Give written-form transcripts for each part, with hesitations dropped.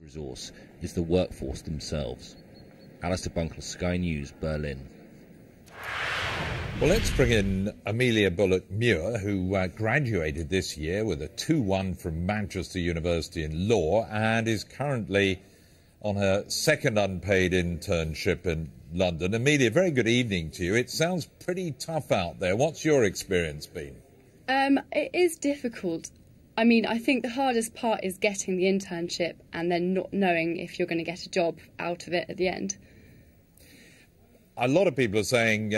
resource is the workforce themselves. Alistair Bunkler, Sky News, Berlin. Well, let's bring in Amelia Bullock-Muir, who graduated this year with a 2-1 from Manchester University in law and is currently on her second unpaid internship in London. Amelia, very good evening to you. It sounds pretty tough out there. What's your experience been? It is difficult. I mean, I think the hardest part is getting the internship and then not knowing if you're going to get a job out of it at the end. A lot of people are saying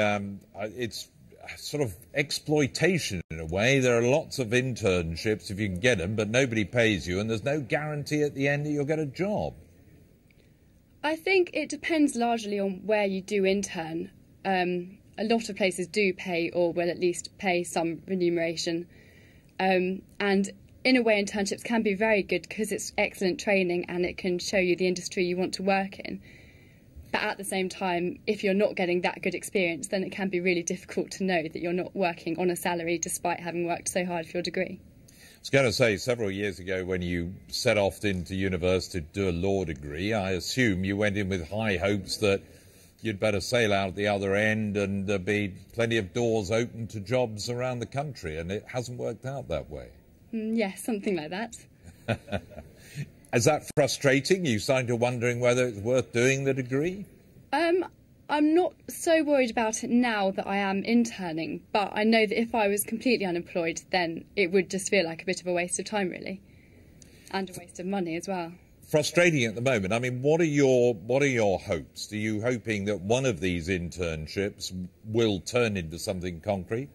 it's sort of exploitation in a way. There are lots of internships if you can get them, but nobody pays you and there's no guarantee at the end that you'll get a job. I think it depends largely on where you do intern. A lot of places do pay or will at least pay some remuneration. And in a way, internships can be very good because it's excellent training and it can show you the industry you want to work in. But at the same time, if you're not getting that good experience, then it can be really difficult to know that you're not working on a salary despite having worked so hard for your degree. I was going to say, several years ago when you set off into university to do a law degree, I assume you went in with high hopes that you'd better sail out the other end and there'd be plenty of doors open to jobs around the country, and it hasn't worked out that way. Yes, something like that. Is that frustrating? You starting to wondering whether it's worth doing the degree? I'm not so worried about it now that I am interning, but I know that if I was completely unemployed, then it would just feel like a bit of a waste of time, really, and a waste of money as well. Frustrating at the moment. I mean, what are your hopes? Are you hoping that one of these internships will turn into something concrete?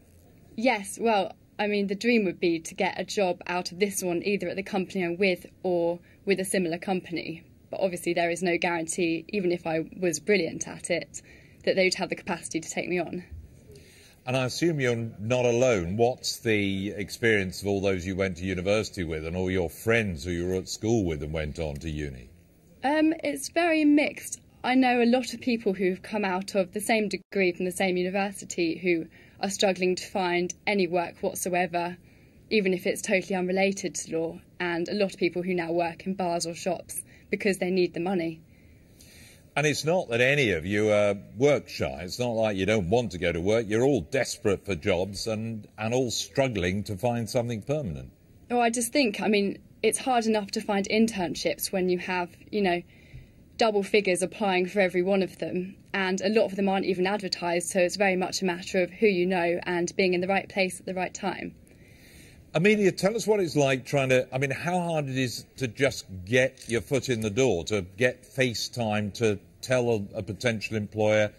Yes, well, I mean, the dream would be to get a job out of this one, either at the company I'm with or with a similar company. But obviously there is no guarantee, even if I was brilliant at it, that they would have the capacity to take me on. And I assume you're not alone. What's the experience of all those you went to university with and all your friends who you were at school with and went on to uni? It's very mixed. I know a lot of people who've come out of the same degree from the same university who are struggling to find any work whatsoever, even if it's totally unrelated to law, and a lot of people who now work in bars or shops because they need the money. And it's not that any of you are work shy. It's not like you don't want to go to work. You're all desperate for jobs and all struggling to find something permanent. Oh, I just think, I mean, it's hard enough to find internships when you have, you know, double figures applying for every one of them, and a lot of them aren't even advertised, so it's very much a matter of who you know and being in the right place at the right time. Amelia, tell us what it's like trying to, I mean, how hard it is to just get your foot in the door, to get face time, to tell a potential employer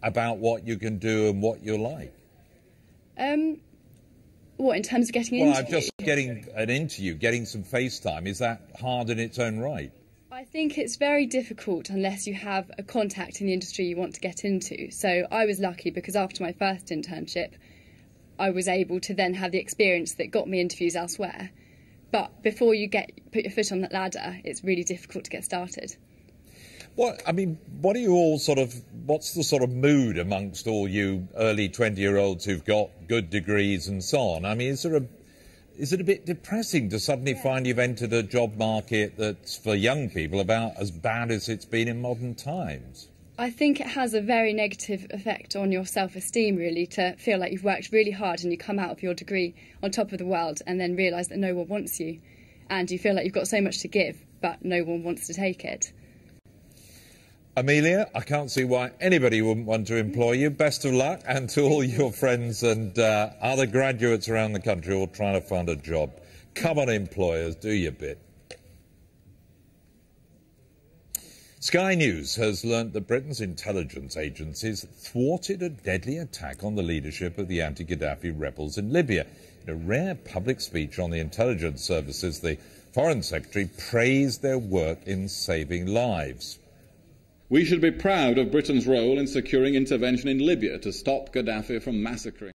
about what you can do and what you're like. What, in terms of getting an interview? Well, just getting an interview, getting some face time, is that hard in its own right? I think it's very difficult unless you have a contact in the industry you want to get into. So I was lucky because after my first internship, I was able to then have the experience that got me interviews elsewhere. But before you put your foot on that ladder, it's really difficult to get started. What are you all what's the sort of mood amongst all you early 20-year-olds who've got good degrees and so on? I mean, is it a bit depressing to suddenly find you've entered a job market that's, for young people, about as bad as it's been in modern times? I think it has a very negative effect on your self-esteem, really, to feel like you've worked really hard and you come out of your degree on top of the world and then realise that no one wants you. And you feel like you've got so much to give, but no one wants to take it. Amelia, I can't see why anybody wouldn't want to employ you. Best of luck, and to all your friends and other graduates around the country all trying to find a job. Come on, employers, do your bit. Sky News has learnt that Britain's intelligence agencies thwarted a deadly attack on the leadership of the anti-Gaddafi rebels in Libya. In a rare public speech on the intelligence services, the Foreign Secretary praised their work in saving lives. We should be proud of Britain's role in securing intervention in Libya to stop Gaddafi from massacring